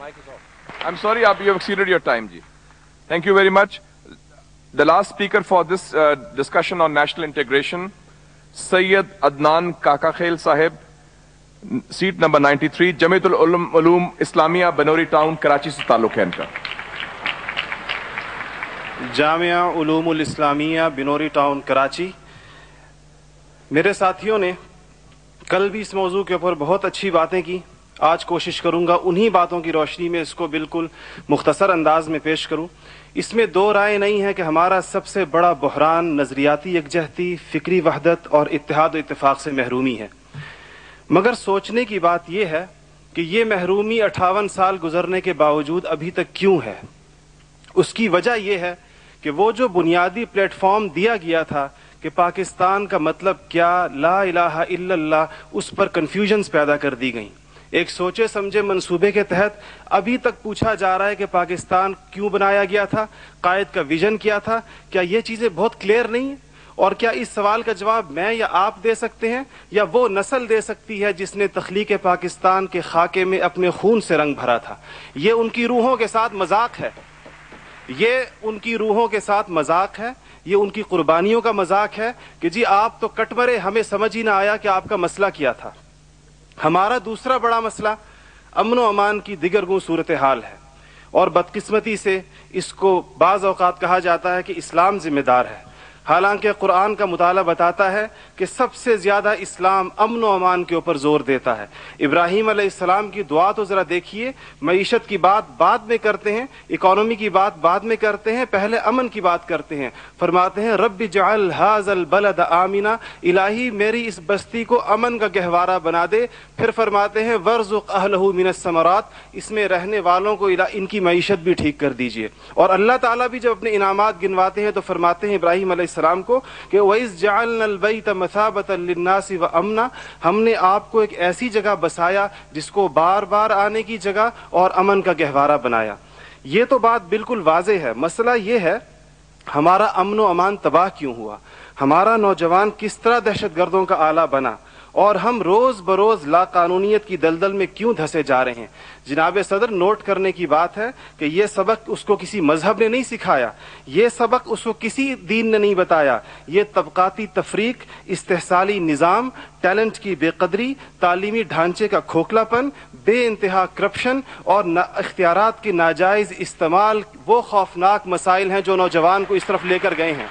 Mic is off. I'm sorry, you have exceeded your time, ji. Thank you very much. The last speaker for this discussion on national integration, Sayyid Adnan Kakakhail Sahib, seat number 93, Jamiatul Ulum Islamia, Banori Town, Karachi se ताल्लुक है इनका. Jamia उलूमुल Islamia Binori town Karachi. मेरे साथियों ने कल भी इस मौजू के ऊपर बहुत अच्छी बातें की. आज कोशिश करूंगा उन्हीं बातों की रोशनी में इसको बिल्कुल मुख्तसर अंदाज में पेश करूं. इसमें दो राय नहीं है कि हमारा सबसे बड़ा बहरान नजरियाती यकजहती, फिक्री वहदत और इत्तेहाद और इत्तेफाक से महरूमी है. मगर सोचने की बात यह है कि ये महरूमी 58 साल गुजरने के बावजूद अभी तक क्यों है. उसकी वजह यह है कि वो जो बुनियादी प्लेटफॉर्म दिया गया था कि पाकिस्तान का मतलब क्या, ला इलाहा इल्लल्लाह, उस पर कन्फ्यूजन्स पैदा कर दी गई. एक सोचे समझे मंसूबे के तहत अभी तक पूछा जा रहा है कि पाकिस्तान क्यों बनाया गया था, कायद का विजन क्या था. क्या ये चीजें बहुत क्लियर नहीं है? और क्या इस सवाल का जवाब मैं या आप दे सकते हैं या वो नस्ल दे सकती है जिसने तख्लीक पाकिस्तान के खाके में अपने खून से रंग भरा था. ये उनकी रूहों के साथ मजाक है, ये उनकी रूहों के साथ मजाक है, ये उनकी कुर्बानियों का मजाक है कि जी आप तो कट मरे, हमें समझ ही ना आया कि आपका मसला क्या था. हमारा दूसरा बड़ा मसला अमन व अमान की दिगरगुं सूरत हाल है और बदकिस्मती से इसको बाज़ औक़ात कहा जाता है कि इस्लाम जिम्मेदार है. हालांकि कुरान का मुताला बताता है कि सबसे ज्यादा इस्लाम अमन व अमान के ऊपर जोर देता है. इब्राहीम अलैहिस्सलाम की दुआ तो जरा देखिए. मईशत की बात बाद में करते हैं, इकोनॉमी की बात बाद में करते हैं, पहले अमन की बात करते हैं. फरमाते हैं रब्बि जअल हाज़ल बलद आमिना, इलाही मेरी इस बस्ती को अमन का गहवारा बना दे. फिर फरमाते हैं वर्ज़ुक़ अहलहु मिनस समरात, इसमें रहने वालों को इनकी मईशत भी ठीक कर दीजिए. और अल्लाह ताला भी जब अपने इनामात गिनवाते हैं तो फरमाते हैं इब्राहीम अलैहिस्सलाम को कि वइज़ जअलनल बैत मसाबतन लिन्नासि व अमना, हमने आपको एक ऐसी जगह बसाया जिसको बार बार आने की जगह और अमन का गहवारा बनाया. ये तो बात बिल्कुल वाज़े है. मसला ये है हमारा अमन व अमान तबाह क्यों हुआ, हमारा नौजवान किस तरह दहशतगर्दों का आला बना और हम रोज बरोज लाकानूनियत की दलदल में क्यों धंसे जा रहे हैं. जनाब सदर, नोट करने की बात है कि यह सबक उसको किसी मजहब ने नहीं सिखाया, यह सबक उसको किसी दीन ने नहीं बताया. ये तबकाती तफरीक, इस्तेहसाली निज़ाम, टैलेंट की बेकदरी, तालीमी ढांचे का खोखलापन, बे इंतहा करप्शन और इख्तियारात के नाजायज इस्तेमाल वो खौफनाक मसाइल हैं जो नौजवान को इस तरफ लेकर गए हैं.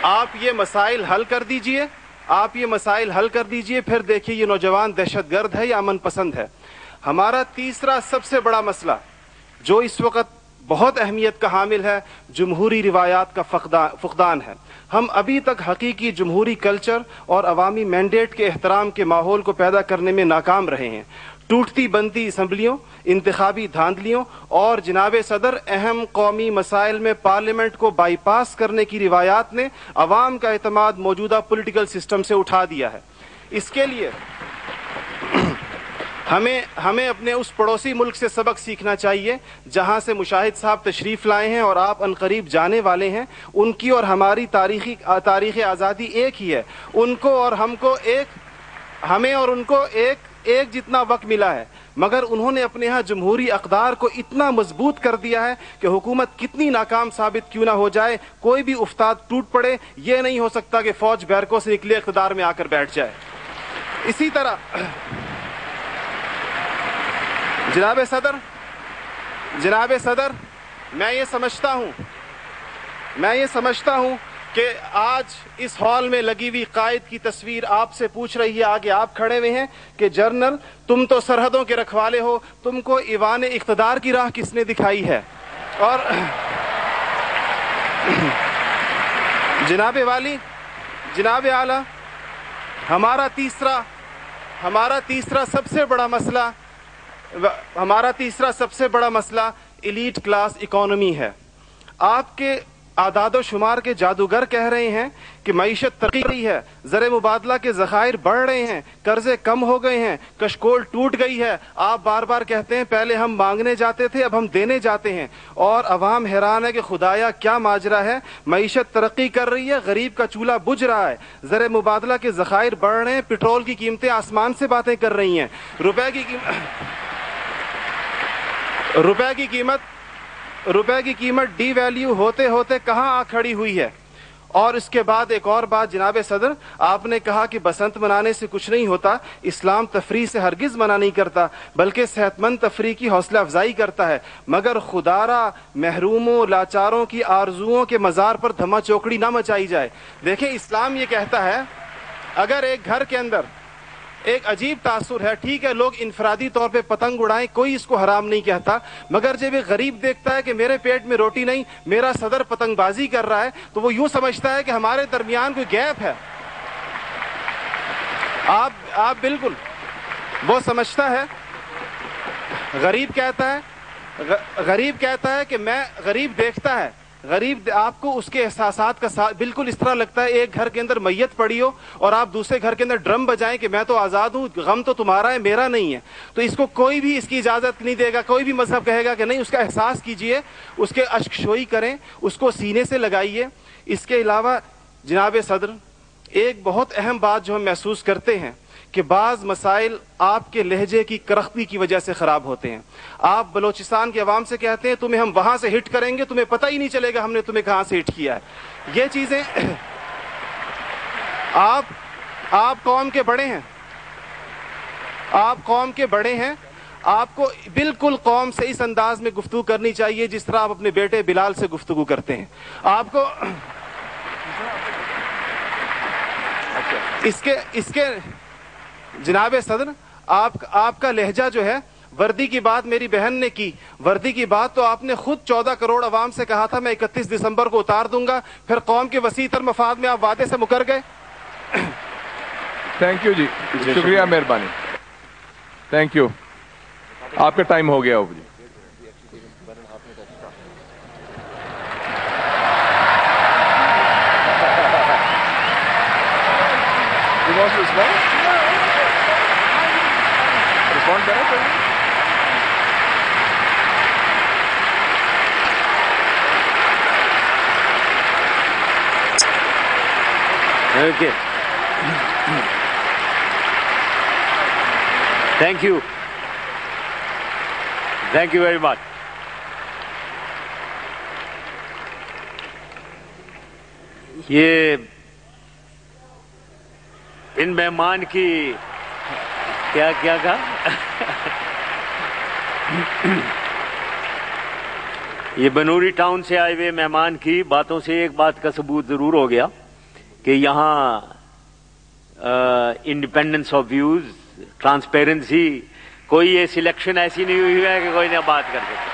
आप ये मसाइल हल कर दीजिए, आप ये मसाइल हल कर दीजिए, फिर देखिए ये नौजवान दहशतगर्द है या अमन पसंद है. हमारा तीसरा सबसे बड़ा मसला जो इस वक्त बहुत अहमियत का हामिल है, जमहूरी रिवायात का फुकदान है. हम अभी तक हकीकी जमहूरी कल्चर और अवामी मैंडेट के एहतराम के माहौल को पैदा करने में नाकाम रहे हैं. टूटती बनती असम्बलियों, इंतखाबी धांधलियों और जनाब सदर अहम कौमी मसाइल में पार्लियामेंट को बाईपास करने की रिवायात ने अवाम का एतमाद मौजूदा पॉलिटिकल सिस्टम से उठा दिया है. इसके लिए हमें अपने उस पड़ोसी मुल्क से सबक सीखना चाहिए जहां से मुशाहिद साहब तशरीफ लाए हैं और आप अनकरीब जाने वाले हैं. उनकी और हमारी तारीख आज़ादी एक ही है. उनको और हमको हमें और उनको एक जितना वक्त मिला है, मगर उन्होंने अपने यहाँ जमहूरी अक़दार को इतना मजबूत कर दिया है कि हुकूमत कितनी नाकाम साबित क्यों ना हो जाए, कोई भी उस्ताद टूट पड़े, ये नहीं हो सकता कि फौज बैरकों से निकले इक़्तिदार में आकर बैठ जाए. इसी तरह जनाब सदर, मैं ये समझता हूँ कि आज इस हॉल में लगी हुई कायद की तस्वीर आपसे पूछ रही है, आगे आप खड़े हुए हैं कि जनरल तुम तो सरहदों के रखवाले हो, तुमको ईवान इख्तिदार की राह किसने दिखाई है. और जनाब आला, हमारा तीसरा सबसे बड़ा मसला एलीट क्लास इकोनॉमी है. आपके आदादो शुमार के जादूगर कह रहे हैं कि मईशत तरक्की रही है, ज़र मुबादला के ज़खायर बढ़ रहे हैं, कर्जे कम हो गए हैं, कशकोल टूट गई है. आप बार बार कहते हैं पहले हम मांगने जाते थे, अब हम देने जाते हैं. और अवाम हैरान है कि खुदाया क्या माजरा है. मईशत तरक्की कर रही है, गरीब का चूल्हा बुझ रहा है, ज़र मुबादला के ज़खायर बढ़ रहे हैं, पेट्रोल की कीमतें आसमान से बातें कर रही हैं, रुपए की روپے کی قیمت ڈی ویلیو ہوتے ہوتے کہاں آ کھڑی ہوئی ہے. اور اس کے بعد ایک اور بات جناب صدر, آپ نے کہا کہ بسنت منانے سے کچھ نہیں ہوتا. اسلام تفریح سے ہرگز منع نہیں کرتا, بلکہ صحت مند تفریح کی حوصلہ افزائی کرتا ہے, مگر خدارا محروموں لاچاروں کی آرزوؤں کے مزار پر دھما چوکڑی نہ مچائی جائے. دیکھیں اسلام یہ کہتا ہے اگر ایک گھر کے اندر ایک عجیب تاثر ہے, ٹھیک ہے لوگ انفرادی طور پہ پتنگ اڑائیں, کوئی اس کو حرام نہیں کہتا, مگر جب ایک غریب دیکھتا ہے کہ میرے پیٹ میں روٹی نہیں, میرا صدر پتنگ بازی کر رہا ہے, تو وہ یوں سمجھتا ہے کہ ہمارے درمیان کوئی گیپ ہے. آپ بالکل وہ سمجھتا ہے. غریب کہتا ہے کہ میں, غریب دیکھتا ہے, غریب آپ کو اس کے احساسات کا بالکل اس طرح لگتا ہے ایک گھر کے اندر میت پڑی ہو اور آپ دوسرے گھر کے اندر ڈرم بجائیں کہ میں تو آزاد ہوں, غم تو تمہارا ہے میرا نہیں ہے. تو اس کو کوئی بھی اس کی اجازت نہیں دے گا, کوئی بھی مذہب کہے گا کہ نہیں, اس کا احساس کیجئے, اس کے اشک شوئی کریں, اس کو سینے سے لگائیے. اس کے علاوہ جناب صدر ایک بہت اہم بات جو ہم محسوس کرتے ہیں کہ بعض مسائل آپ کے لہجے کی کرختی کی وجہ سے خراب ہوتے ہیں. آپ بلوچستان کے عوام سے کہتے ہیں تمہیں ہم وہاں سے ہٹ کریں گے, تمہیں پتہ ہی نہیں چلے گا ہم نے تمہیں کہاں سے ہٹ کیا ہے. یہ چیزیں آپ قوم کے بڑے ہیں, آپ کو بالکل قوم سے اس انداز میں گفتگو کرنی چاہیے جس طرح آپ اپنے بیٹے بلال سے گفتگو کرتے ہیں. آپ کو اس کے جناب صدر آپ کا لہجہ جو ہے, وردی کی بات میری بہن نے کی, وردی کی بات تو آپ نے خود 14 کروڑ عوام سے کہا تھا میں 31 دسمبر کو اتار دوں گا, پھر قوم کے وسیع تر مفاد میں آپ وعدے سے مکر گئے. تھینک یو جی, شکریہ, مہربانی, تھینک یو. آپ کا ٹائم ہو گیا ہو جی. رسپونڈ کریں کوئی. Okay. Thank you. Thank you very much. یہ ان مہمان کی کیا کہا یہ بنوری ٹاؤن سے آئے ہوئے مہمان کی باتوں سے ایک بات کا ثبوت ضرور ہو گیا کہ یہاں انڈیپینڈنس آف ویوز, ٹرانسپیرنسی, کوئی یہ سلیکشن ایسی نہیں ہوئی ہے کہ کوئی نہ بات کر سکے.